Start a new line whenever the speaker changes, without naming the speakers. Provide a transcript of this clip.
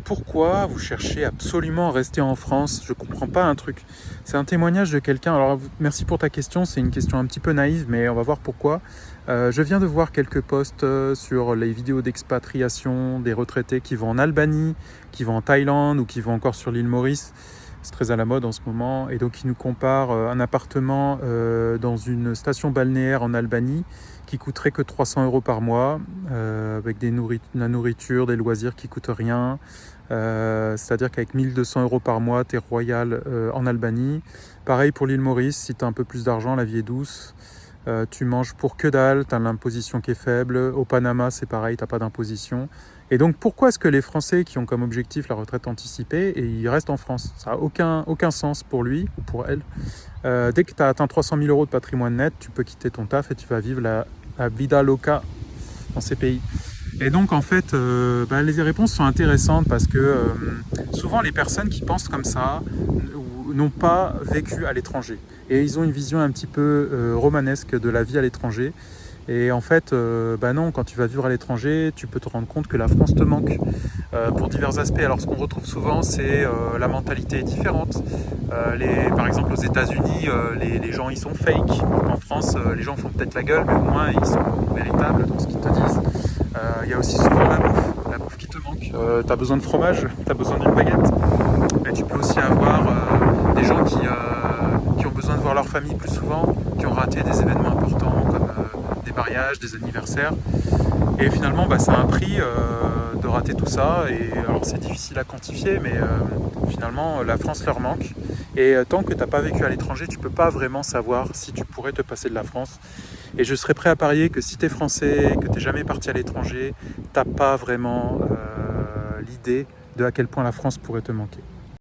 pourquoi vous cherchez absolument à rester en France? Je comprends pas un truc. C'est un témoignage de quelqu'un. Alors, merci pour ta question. C'est une question un petit peu naïve, mais on va voir pourquoi. Je viens de voir quelques posts sur les vidéos d'expatriation des retraités qui vont en Albanie, qui vont en Thaïlande ou qui vont encore sur l'île Maurice. C'est très à la mode en ce moment. Et donc, ils nous comparent un appartement dans une station balnéaire en Albanie qui coûterait que 300 € par mois, avec la nourriture, des loisirs qui coûtent rien. C'est-à-dire qu'avec 1200 € par mois, tu es royal en Albanie. Pareil pour l'île Maurice, si tu as un peu plus d'argent, la vie est douce. Tu manges pour que dalle, tu as l'imposition qui est faible. Au Panama, c'est pareil, tu n'as pas d'imposition. Et donc, pourquoi est-ce que les Français qui ont comme objectif la retraite anticipée, et ils restent en France? Ça n'a aucun sens pour lui ou pour elle. Dès que tu as atteint 300 000 € de patrimoine net, tu peux quitter ton taf et tu vas vivre la vida loca dans ces pays. Et donc, en fait, les réponses sont intéressantes parce que souvent, les personnes qui pensent comme ça n'ont pas vécu à l'étranger. Et ils ont une vision un petit peu romanesque de la vie à l'étranger. Et en fait, non, quand tu vas vivre à l'étranger, tu peux te rendre compte que la France te manque pour divers aspects. Alors, ce qu'on retrouve souvent, c'est la mentalité est différente. Par exemple, aux États-Unis, les gens ils sont fake. En France, les gens font peut-être la gueule, mais au moins ils sont véritables dans ce qu'ils te disent. Il y a aussi souvent la bouffe qui te manque. Tu as besoin de fromage, tu as besoin d'une baguette. Mais tu peux aussi avoir des gens qui ont besoin de voir leur famille plus souvent, qui ont raté des événements importants comme des mariages, des anniversaires. Et finalement, ça a un prix de rater tout ça. Et alors, c'est difficile à quantifier, mais finalement, la France leur manque. Et tant que tu n'as pas vécu à l'étranger, tu ne peux pas vraiment savoir si tu pourrais te passer de la France. Et je serais prêt à parier que si tu es français, que tu n'es jamais parti à l'étranger, tu n'as pas vraiment l'idée de à quel point la France pourrait te manquer.